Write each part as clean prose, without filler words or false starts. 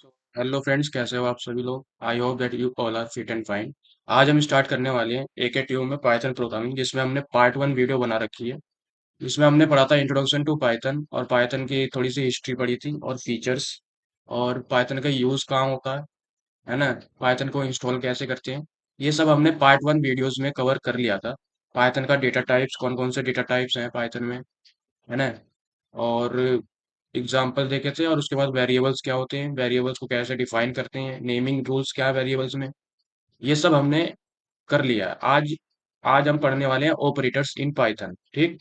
Hello friends, कैसे हो आप सभी लोग। I hope that you all are fit and fine. आज हम स्टार्ट करने वाले हैं एके ट्यूब में पाइथन प्रोग्रामिंग, जिसमें हमने पार्ट वन वीडियो बना रखी है। इसमें हमने पढ़ा था इंट्रोडक्शन टू पाइथन, और पाइथन की थोड़ी सी हिस्ट्री पढ़ी थी और फीचर्स, और पाइथन का यूज कहाँ होता है ना, पाइथन को इंस्टॉल कैसे करते हैं। ये सब हमने पार्ट वन वीडियोस में कवर कर लिया था। पाइथन का डेटा टाइप्स, कौन कौन से डेटा टाइप्स हैं पाइथन में, है ना, और एग्जाम्पल देखे थे। और उसके बाद वेरिएबल्स क्या होते हैं, वेरिएबल्स को कैसे डिफाइन करते हैं, नेमिंग रूल्स क्या है वेरिएबल्स में, ये सब हमने कर लिया है। आज आज हम पढ़ने वाले हैं ऑपरेटर्स इन पाइथन। ठीक।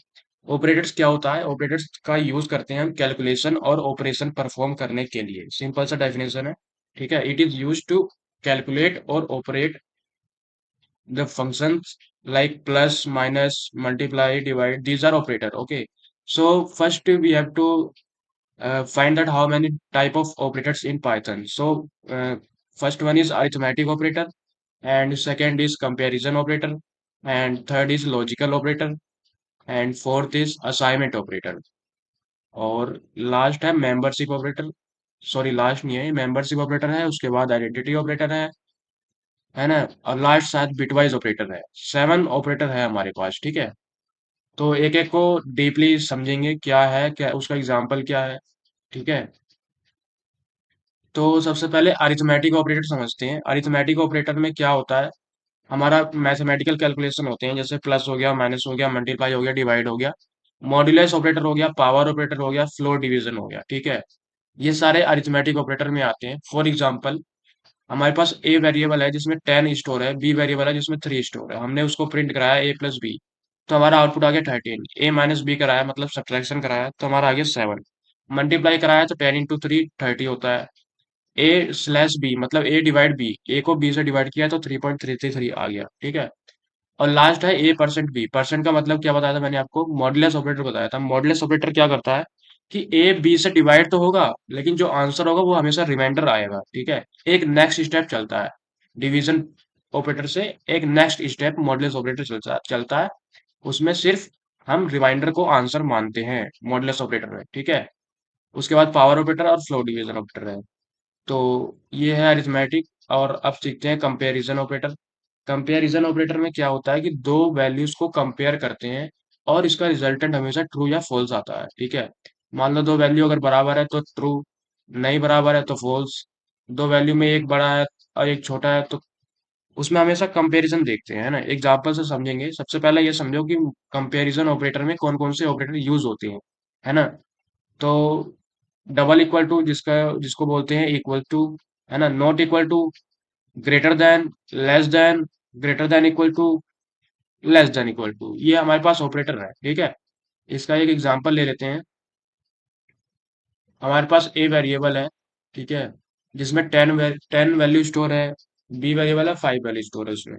ऑपरेटर्स क्या होता है, ऑपरेटर्स का यूज करते हैं हम कैलकुलेशन और ऑपरेशन परफॉर्म करने के लिए। सिंपल सा डेफिनेशन है। ठीक है, it is use to calculate और operate the functions like plus, minus, multiply, divide. These are operator. Okay. So first we have to find out how many type of operators in Python. So first one is arithmetic operator, and second is comparison operator, and third is logical operator, and fourth is assignment operator, और last है membership operator. Sorry, last नहीं है, membership operator है, उसके बाद identity operator है ना, और लास्ट शायद बिटवाइज ऑपरेटर है। 7 ऑपरेटर है हमारे पास। ठीक है, तो एक एक को डीपली समझेंगे, क्या है, क्या उसका एग्जाम्पल क्या है। ठीक है, तो सबसे पहले अरिथमेटिक ऑपरेटर समझते हैं। अरिथमेटिक ऑपरेटर में क्या होता है, हमारा मैथमेटिकल कैलकुलेशन होते हैं, जैसे प्लस हो गया, माइनस हो गया, मल्टीप्लाई हो गया, डिवाइड हो गया, मॉड्यूलस ऑपरेटर हो गया, पावर ऑपरेटर हो गया, फ्लोर डिवीजन हो गया। ठीक है, ये सारे अरिथमेटिक ऑपरेटर में आते हैं। फॉर एग्जाम्पल, हमारे पास ए वेरिएबल है जिसमें 10 स्टोर है, बी वेरिएबल है जिसमें 3 स्टोर है, हमने उसको प्रिंट कराया ए प्लस बी, तो हमारा आउटपुट आ गया 13। ए माइनस बी कराया मतलब सब्ट्रैक्शन कराया, तो हमारा आ गया 7। मल्टीप्लाई कराया तो 10 इंटू 3 30 होता है। ए स्लैश बी मतलब ए डिवाइड बी, ए को बी से डिवाइड किया तो 3.333 आ गया। ठीक है, और लास्ट है ए परसेंट बी। परसेंट का मतलब क्या बताया था मैंने आपको, मॉडुलस ऑपरेटर बताया था। मॉडुलस ऑपरेटर क्या करता है कि ए बी से डिवाइड तो होगा, लेकिन जो आंसर होगा वो हमेशा रिमाइंडर आएगा। ठीक है, एक नेक्स्ट स्टेप चलता है डिवीजन ऑपरेटर से, एक नेक्स्ट स्टेप मॉडुलस ऑपरेटर चलता है। उसमें सिर्फ हम रिमाइंडर को आंसर मानते हैं मॉडुलस ऑपरेटर में। ठीक है, उसके बाद पावर ऑपरेटर और फ्लो डिवीजन ऑपरेटर है। तो ये है अरिथमेटिक। और अब सीखते हैं कंपैरिजन ऑपरेटर। कंपैरिजन ऑपरेटर में क्या होता है कि दो वैल्यूज को कंपेयर करते हैं, और इसका रिजल्टेंट हमेशा ट्रू या फॉल्स आता है। ठीक है, मान लो दो वैल्यू अगर बराबर है तो ट्रू, नहीं बराबर है तो फॉल्स, दो वैल्यू में एक बड़ा है और एक छोटा है तो उसमें हमेशा कंपैरिजन देखते हैं, है ना। एग्जांपल से समझेंगे। सबसे पहले ये समझो कि कंपैरिजन ऑपरेटर में कौन कौन से ऑपरेटर यूज होते हैं, है ना। तो डबल इक्वल टू, जिसका जिसको बोलते हैं इक्वल टू, है ना, not equal to, greater than, less than, greater than equal to, less than equal to, ये हमारे पास ऑपरेटर है। ठीक है, इसका एक एग्जांपल ले लेते हैं। हमारे पास ए वेरिएबल है, ठीक है, जिसमें 10 वैल्यू स्टोर है, बी वेरिएबल है, 5 वैल्यू स्टोर है उसमें।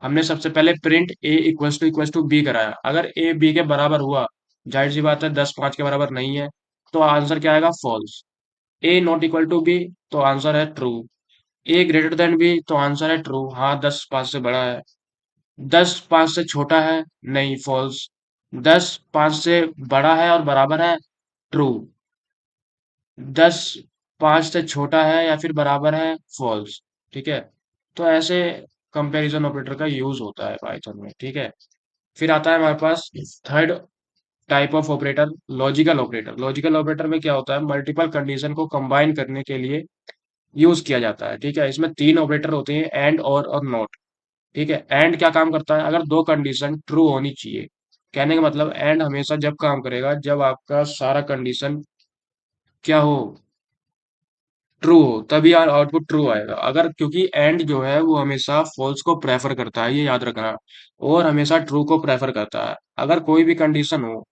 हमने सबसे पहले print A equals to B कराया। अगर ए बी के बराबर हुआ, जाहिर सी बात है 10 5 के बराबर नहीं है, तो आंसर क्या आएगा, false. A not equal to B, तो आंसर है true. A greater than B, तो आंसर है ट्रू, हाँ 10 5 से बड़ा है। 10 5 से छोटा है, नहीं, फॉल्स। 10 5 से बड़ा है और बराबर है, ट्रू। 10 5 से छोटा है या फिर बराबर है, फॉल्स। ठीक है, तो ऐसे कंपैरिजन ऑपरेटर का यूज होता है पाइथन में। ठीक है, फिर आता है हमारे पास third type of operator, logical operator. Logical operator में क्या होता है, मल्टीपल कंडीशन को कंबाइन करने के लिए यूज किया जाता है। ठीक है, इसमें 3 ऑपरेटर होते हैं, एंड और नॉट। ठीक है, एंड क्या काम करता है, अगर दो कंडीशन ट्रू होनी चाहिए। कहने का मतलब, एंड हमेशा जब काम करेगा जब आपका सारा कंडीशन क्या हो, ट्रू हो, तभी आउटपुट ट्रू आएगा। अगर, क्योंकि एंड जो है वो हमेशा फॉल्स को प्रेफर करता है, ये याद रखना, और हमेशा ट्रू को प्रेफर करता है। अगर कोई भी कंडीशन हो,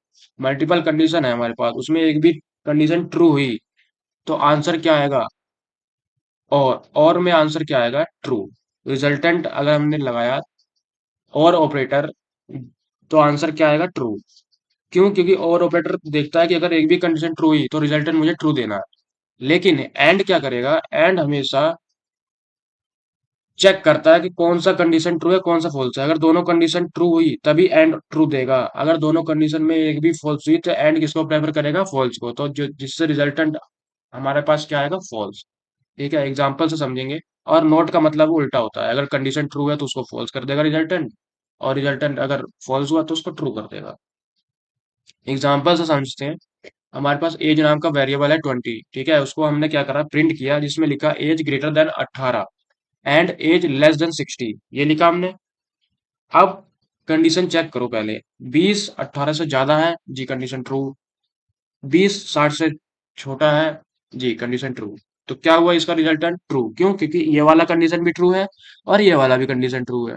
मल्टीपल कंडीशन है हमारे पास, उसमें एक भी कंडीशन ट्रू हुई, तो आंसर क्या आएगा, और में आंसर क्या आएगा, ट्रू। रिजल्टेंट अगर हमने लगाया और ऑपरेटर, तो आंसर क्या आएगा, ट्रू। क्यों, क्योंकि और ऑपरेटर देखता है कि अगर एक भी कंडीशन ट्रू हुई तो रिजल्टेंट मुझे ट्रू देना है। लेकिन एंड क्या करेगा, एंड हमेशा चेक करता है कि कौन सा कंडीशन ट्रू है, कौन सा फॉल्स है। अगर दोनों कंडीशन ट्रू हुई तभी एंड ट्रू देगा, अगर दोनों कंडीशन में एक भी फॉल्स हुई तो एंड किसको प्रेफर करेगा, फॉल्स को, तो जो जिससे रिजल्टेंट हमारे पास क्या आएगा, फॉल्स। ठीक है, एग्जाम्पल से समझेंगे। और नोट का मतलब उल्टा होता है, अगर कंडीशन ट्रू है तो उसको फॉल्स कर देगा रिजल्टेंट, और रिजल्टेंट अगर फॉल्स हुआ तो उसको ट्रू कर देगा। एग्जाम्पल से समझते हैं। हमारे पास एज नाम का वेरिएबल है 20, ठीक है, उसको हमने क्या करा, प्रिंट किया, जिसमें लिखा age greater than 18 and age less than 60, ये लिखा हमने। अब कंडीशन चेक करो पहले। 20 18 से ज्यादा है, जी कंडीशन ट्रू। 20 60 से छोटा है, जी कंडीशन ट्रू। तो क्या हुआ, इसका रिजल्टेंट ट्रू, क्यों? क्योंकि ये वाला कंडीशन भी ट्रू है और ये वाला भी कंडीशन ट्रू है,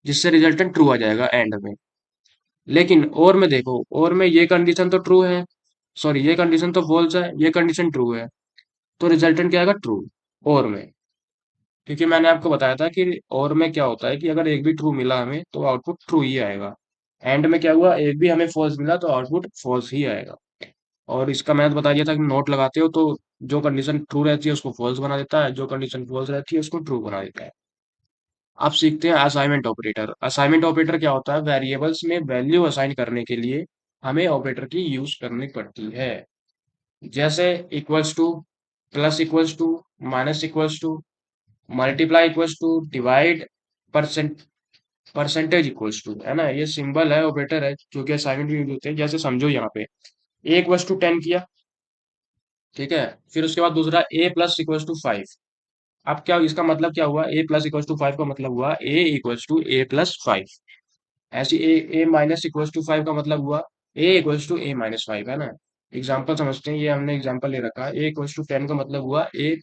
जिससे रिजल्टेंट ट्रू आ जाएगा एंड में। लेकिन और में देखो, और में ये कंडीशन तो ट्रू है, सॉरी ये कंडीशन तो फॉल्स है, ये कंडीशन ट्रू है, तो रिजल्टेंट क्या आएगा, ट्रू। और में, क्योंकि मैंने आपको बताया था कि और में क्या होता है कि अगर एक भी ट्रू मिला हमें तो आउटपुट ट्रू ही आएगा। एंड में क्या हुआ, एक भी हमें फॉल्स मिला तो आउटपुट फॉल्स ही आएगा। और इसका मैंने बता दिया था कि नोट लगाते हो तो जो कंडीशन ट्रू रहती है उसको फॉल्स बना देता है, जो कंडीशन फॉल्स रहती है उसको ट्रू बना देता है। अब सीखते हैं असाइनमेंट ऑपरेटर। असाइनमेंट ऑपरेटर क्या होता है, वेरिएबल्स में वैल्यू असाइन करने के लिए हमें ऑपरेटर की यूज करनी पड़ती है। जैसे equals to, plus equals to, minus equals to, multiply equals to, divide, percent, percentage equals to, है ना, ये सिंबल है, ऑपरेटर है, जो कि असाइनमेंट में यूज होते हैं। जैसे समझो यहाँ पे ए इक्वल्स टू 10 किया, ठीक है, फिर उसके बाद दूसरा ए प्लस इक्वल्स टू 5। अब क्या इसका मतलब क्या हुआ, ए प्लस इक्वल्स टू 5 का मतलब हुआ ए इक्वल्स टू ए प्लस 5। ऐसे ए माइनस इक्वल्स टू 5 का मतलब हुआ ए इक्वल्स टू ए माइनस 5, है ना। एग्जाम्पल समझते हैं, ये हमने एग्जाम्पल ले रखा है, ए इक्वल्स टू 10 का मतलब हुआ ए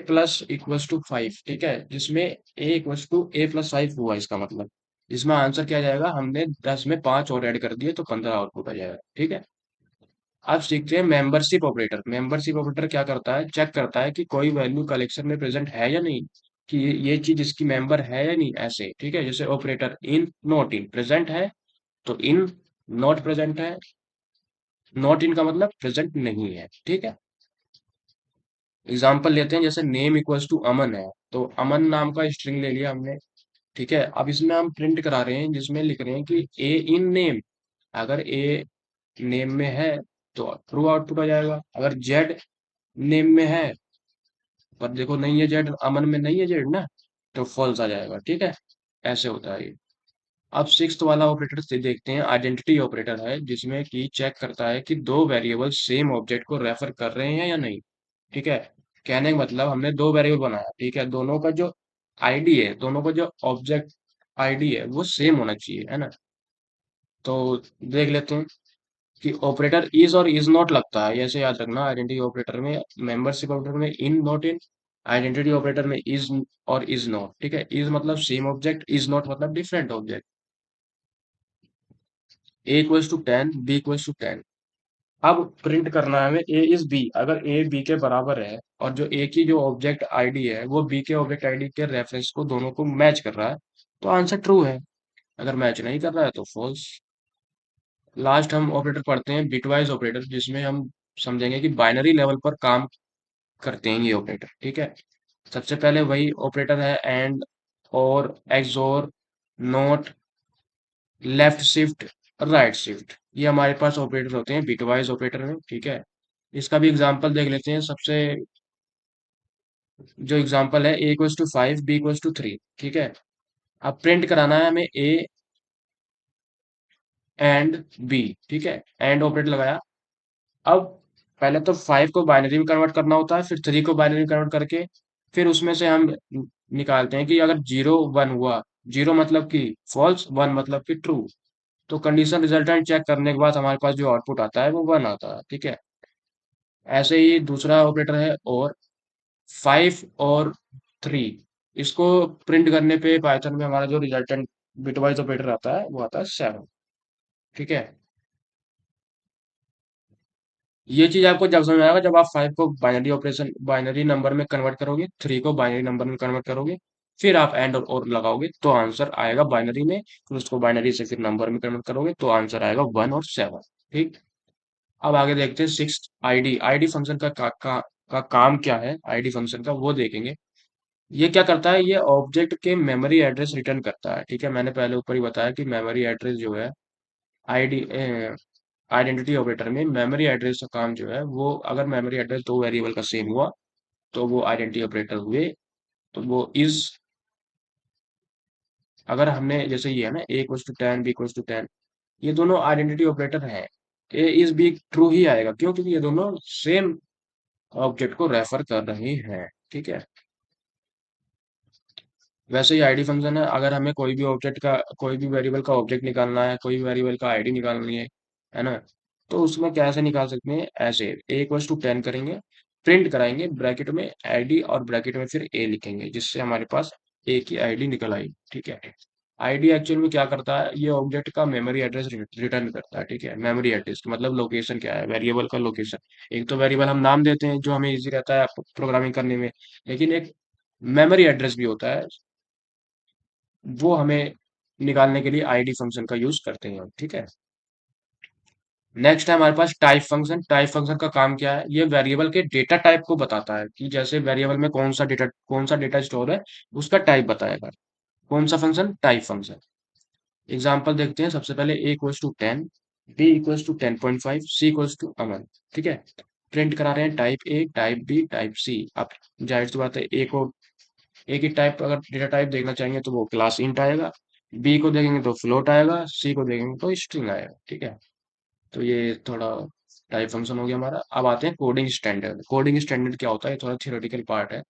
प्लस इक्वल्स टू 5, ठीक है, जिसमें ए इक्वल्स टू ए प्लस 5 हुआ इसका मतलब। इसमें आंसर क्या जाएगा, हमने 10 में 5 और ऐड कर दिए तो 15 आउटपुट आ जाएगा, ठीक है। अब सीखते हैं मेंबरशिप ऑपरेटर। मेंबरशिप ऑपरेटर क्या करता है, चेक करता है कि कोई वैल्यू कलेक्शन में प्रेजेंट है या नहीं, कि ये चीज इसकी मेंबर है या नहीं, ऐसे, ठीक है। जैसे operator in, not in, present है तो इन, नॉट प्रेजेंट है, नॉट इन का मतलब प्रेजेंट नहीं है, ठीक है। एग्जाम्पल लेते हैं, जैसे नेम इक्वल्स टू अमन है, तो अमन नाम का स्ट्रिंग ले लिया हमने, ठीक है। अब इसमें हम प्रिंट करा रहे हैं, जिसमें लिख रहे हैं कि ए इन नेम, अगर ए नेम में है तो ट्रू आउटपुट आ जाएगा, अगर जेड नेम में है, पर देखो नहीं है जेड, अमन में नहीं है जेड ना, तो फॉल्स आ जाएगा, ठीक है। ऐसे होता है ये। अब सिक्स्थ वाला ऑपरेटर से देखते हैं, आइडेंटिटी ऑपरेटर है, जिसमें कि चेक करता है कि दो वेरिएबल सेम ऑब्जेक्ट को रेफर कर रहे हैं या नहीं, ठीक है। कहने का मतलब हमने दो वेरिएबल बनाया, ठीक है, दोनों का जो आईडी है, दोनों का जो ऑब्जेक्ट आईडी है वो सेम होना चाहिए, है ना। तो देख लेते हैं कि ऑपरेटर इज और इज नॉट लगता है, ऐसे याद रखना। आइडेंटिटी ऑपरेटर में, मेंबरशिप ऑपरेटर में in not in, identity operator में इज और इज नॉट, ठीक है। इज मतलब सेम ऑब्जेक्ट, इज नॉट मतलब different object. A equals to 10, B equals to 10। अब प्रिंट करना है हमें ए इज बी, अगर ए बी के बराबर है और जो ए की जो ऑब्जेक्ट आईडी है वो बी के ऑब्जेक्ट आईडी के रेफरेंस को दोनों को मैच कर रहा है तो आंसर ट्रू है, अगर मैच नहीं कर रहा है तो फॉल्स। लास्ट हम ऑपरेटर पढ़ते हैं, बिटवाइज ऑपरेटर, जिसमें हम समझेंगे कि बाइनरी लेवल पर काम करते हैं ये ऑपरेटर, ठीक है। सबसे पहले वही ऑपरेटर है and, or, XOR, not, left shift, right shift, ये हमारे पास ऑपरेटर होते हैं बिटवाइज ऑपरेटर में, ठीक है। इसका भी एग्जांपल देख लेते हैं। सबसे जो एग्जांपल है, A equals to 5, B equals to 3, ठीक है। अब प्रिंट कराना है हमें ए एंड बी, ठीक है, एंड ऑपरेटर लगाया। अब पहले तो 5 को बाइनरी में कन्वर्ट करना होता है, फिर 3 को बाइनरी में कन्वर्ट करके फिर उसमें से हम निकालते हैं कि अगर 0 1 हुआ, 0 मतलब कि फॉल्स, 1 मतलब कि ट्रू, तो कंडीशन रिजल्टेंट चेक करने के बाद हमारे पास जो आउटपुट आता है वो 1 आता है, ठीक है। ऐसे ही दूसरा ऑपरेटर है, और 5 और 3, इसको प्रिंट करने पे पाइथन में हमारा जो रिजल्टेंट बिटवाइज ऑपरेटर आता है वो आता है 7, ठीक है। ये चीज आपको जब समझ में आएगा जब आप 5 को बाइनरी ऑपरेशन, बाइनरी नंबर में कन्वर्ट करोगे, 3 को बाइनरी नंबर में कन्वर्ट करोगे, फिर आप एंड और लगाओगे तो आंसर आएगा बाइनरी में, फिर उसको बाइनरी से फिर नंबर में कन्वर्ट करोगे तो आंसर आएगा 1 और 7, ठीक। अब आगे देखते हैं सिक्स, आईडी। आईडी फंक्शन का काम क्या है, आईडी फंक्शन का वो देखेंगे। ये क्या करता है, ये ऑब्जेक्ट के मेमोरी एड्रेस रिटर्न करता है, ठीक है। मैंने पहले ऊपर ही बताया कि मेमोरी एड्रेस जो है, आईडी आइडेंटिटी ऑपरेटर में मेमोरी एड्रेस का काम जो है वो, अगर मेमोरी एड्रेस दो वेरिएबल का सेम हुआ तो वो आइडेंटिटी ऑपरेटर हुए। तो वो इज, अगर हमने जैसे ये है ना a equals to 10 b equals to 10, ये दोनों आइडेंटिटी ऑपरेटर हैं। ए इज बी ट्रू ही आएगा, क्यों? क्योंकि ये दोनों सेम ऑब्जेक्ट को रेफर कर रहे हैं। ठीक है। वैसे ही आईडी फंक्शन है, अगर हमें कोई भी ऑब्जेक्ट का, कोई भी वेरिएबल का ऑब्जेक्ट निकालना है, कोई भी वेरिएबल का आईडी निकालनी है ना, तो उसमें कैसे निकाल सकते हैं? ऐसे a इक्वल्स टू 10 करेंगे, प्रिंट कराएंगे ब्रैकेट में आईडी और ब्रैकेट में फिर a लिखेंगे, जिससे हमारे पास a की आईडी निकल आई। ठीक है। आईडी एक्चुअल में क्या करता है? ये ऑब्जेक्ट का मेमोरी एड्रेस रिटर्न करता है। ठीक है। मेमोरी एड्रेस मतलब लोकेशन क्या है? वेरिएबल का लोकेशन। एक तो वेरिएबल हम नाम देते हैं जो हमें इजी रहता है प्रोग्रामिंग करने में, लेकिन एक मेमोरी एड्रेस भी होता है, वो हमें निकालने के लिए आईडी फंक्शन का यूज करते हैं। ठीक है। नेक्स्ट है हमारे पास टाइप फंक्शन। टाइप फंक्शन का काम क्या है? ये वेरिएबल के डेटा टाइप को बताता है, कि जैसे वेरिएबल में कौन सा डेटा स्टोर है, उसका टाइप बताएगा। कौन सा फंक्शन? Type function. एग्जाम्पल देखते हैं। सबसे पहले a equals to 10, b equals to 10.5, c equals to Aman. ठीक है। प्रिंट करा रहे हैं type A, type B, type C. अब जाहिर सी बात है, a को, ए की टाइप, अगर डेटा टाइप देखना चाहेंगे तो वो क्लास इंट आएगा, बी को देखेंगे तो फ्लोट आएगा, सी को देखेंगे तो स्ट्रिंग आएगा। ठीक है। तो ये थोड़ा टाइप फंक्शन हो गया हमारा। अब आते हैं कोडिंग स्टैंडर्ड। कोडिंग स्टैंडर्ड क्या होता है? ये थोड़ा थियोरेटिकल पार्ट है।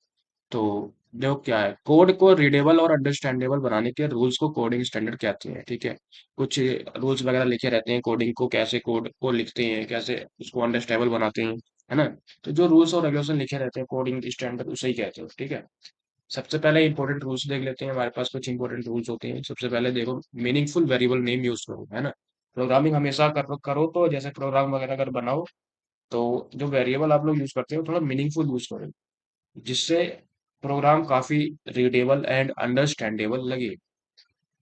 तो जो क्या है, कोड को रीडेबल और अंडरस्टैंडेबल बनाने के रूल्स को कोडिंग स्टैंडर्ड कहते हैं। ठीक है। कुछ रूल्स वगैरह लिखे रहते हैं, कोडिंग को कैसे कोड को लिखते हैं, कैसे उसको अंडरस्टैंडेबल बनाते हैं, है ना। तो जो रूल्स और रेगुलेशन लिखे रहते हैं कोडिंग स्टैंडर्ड, उसे ही कहते हैं। ठीक है। सबसे पहले इंपॉर्टेंट रूल्स देख लेते हैं। हमारे पास कुछ इंपॉर्टेंट रूल्स होते हैं। सबसे पहले देखो, मीनिंगफुल वेरिएबल नेम यूज करो, है ना। प्रोग्रामिंग हमेशा करो तो जैसे प्रोग्राम वगैरह अगर बनाओ, तो जो वेरिएबल आप लोग यूज करते हो थोड़ा मीनिंगफुल यूज करो, जिससे प्रोग्राम काफी रीडेबल एंड अंडरस्टैंडेबल लगे।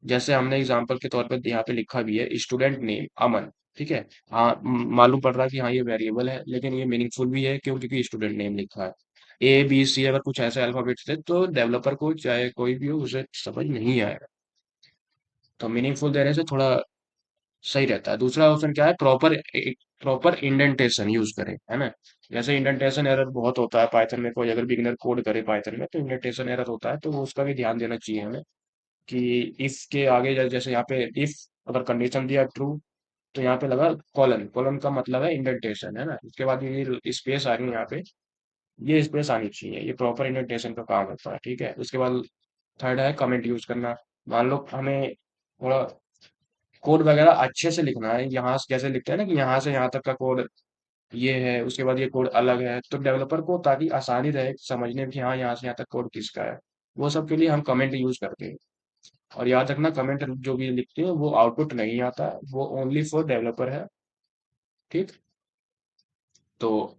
जैसे हमने एग्जांपल के तौर पे यहाँ पे लिखा भी है स्टूडेंट नेम अमन। ठीक है। हाँ, मालूम पड़ रहा है कि हाँ ये वेरिएबल है, लेकिन ये मीनिंगफुल भी है, क्यों? क्योंकि स्टूडेंट नेम लिखा है। ए बी सी अगर कुछ ऐसे अल्फाबेट्स थे तो डेवलपर को, चाहे कोई भी हो, उसे समझ नहीं आएगा। तो मीनिंगफुल देने से थोड़ा सही रहता है। दूसरा ऑप्शन क्या है? प्रॉपर प्रॉपर इंडेंटेशन यूज करें, है ना। जैसे इंडेंटेशन एरर बहुत होता है पाइथन में, कोई अगर बिगिनर कोड करे पाइथन में तो इंडेंटेशन एरर होता है, तो वो उसका भी ध्यान देना चाहिए हमें। कि इफ के आगे जैसे यहाँ पे इफ अगर कंडीशन दिया ट्रू, तो यहाँ पे लगा कॉलन। कॉलन का मतलब है इंडेंटेशन, है ना। इसके बाद ये स्पेस आ रही है यहाँ पे, ये स्पेस आनी चाहिए, ये प्रॉपर इंडेंटेशन का काम होता है। ठीक है। उसके बाद थर्ड है कमेंट यूज करना। मान लो हमें थोड़ा कोड वगैरह अच्छे से लिखना है, यहाँ से जैसे लिखते हैं ना कि यहाँ से यहाँ तक का कोड ये है, उसके बाद ये कोड अलग है, तो डेवलपर को ताकि आसानी रहे समझने में कि हाँ यहाँ से यहाँ तक कोड किसका है, वो सब के लिए हम कमेंट यूज करते हैं। और याद रखना, कमेंट जो भी लिखते हैं वो आउटपुट नहीं आता है, वो ओनली फॉर डेवलपर है। ठीक। तो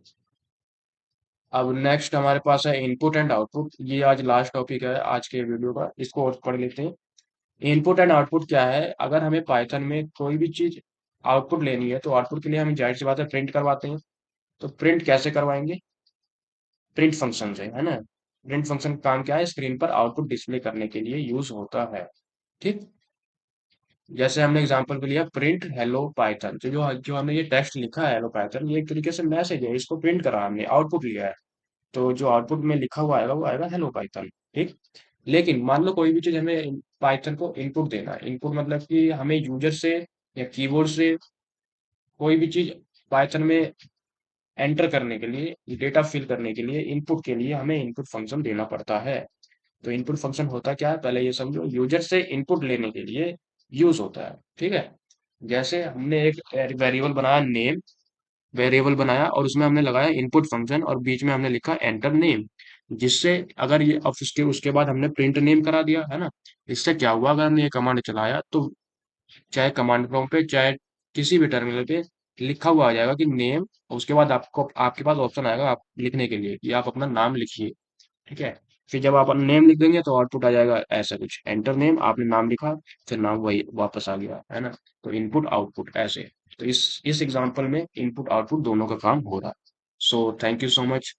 अब नेक्स्ट हमारे पास है इनपुट एंड आउटपुट। ये आज लास्ट टॉपिक है आज के वीडियो का, इसको और पढ़ लेते हैं। इनपुट एंड आउटपुट क्या है? अगर हमें पाइथन में कोई भी चीज आउटपुट लेनी है, तो आउटपुट के लिए हम जाहिर सी बात है प्रिंट करवाते हैं। तो प्रिंट कैसे करवाएंगे? प्रिंट फंक्शन से, है ना। प्रिंट फंक्शन का काम क्या है? स्क्रीन पर आउटपुट डिस्प्ले करने के लिए यूज होता है। ठीक। जैसे हमने एग्जांपल पे लिया प्रिंट हेलो पाइथन, तो जो जो हमने ये टेक्स्ट लिखा है हेलो पाइथन, ये एक तरीके से मैसेज है, इसको प्रिंट करा हमने, आउटपुट लिया है। तो जो आउटपुट में लिखा हुआ आएगा वो आएगा हेलो पाइथन। ठीक। लेकिन मान लो कोई भी चीज हमें पाइथन को इनपुट देना है। इनपुट मतलब कि हमें यूजर से या कीबोर्ड से कोई भी चीज पाइथन में एंटर करने के लिए, डेटा फिल करने के लिए, इनपुट के लिए हमें इनपुट फंक्शन देना पड़ता है। तो इनपुट फंक्शन होता क्या है? पहले ये समझो, यूजर से इनपुट लेने के लिए यूज होता है। ठीक है। जैसे हमने एक वेरिएबल बनाया नेम, वेरिएबल बनाया और उसमें हमने लगाया इनपुट फंक्शन और बीच में हमने लिखा एंटर नेम, जिससे अगर ये अब उसके उसके बाद हमने प्रिंट नेम करा दिया, है ना। इससे क्या हुआ? अगर हमने ये कमांड चलाया तो चाहे कमांड प्रॉम्प्ट पे, चाहे किसी भी टर्मिनल पे लिखा हुआ आ जाएगा कि नेम, उसके बाद आपको, आपके पास ऑप्शन आएगा आप लिखने के लिए कि आप अपना नाम लिखिए। ठीक है। फिर जब आप नेम लिख देंगे तो आउटपुट आ जाएगा ऐसा कुछ, एंटर नेम, आपने नाम लिखा, फिर नाम वही वापस आ गया, है ना। तो इनपुट आउटपुट ऐसे। तो इस एग्जांपल में इनपुट आउटपुट दोनों का काम हो रहा है। So thank you so much.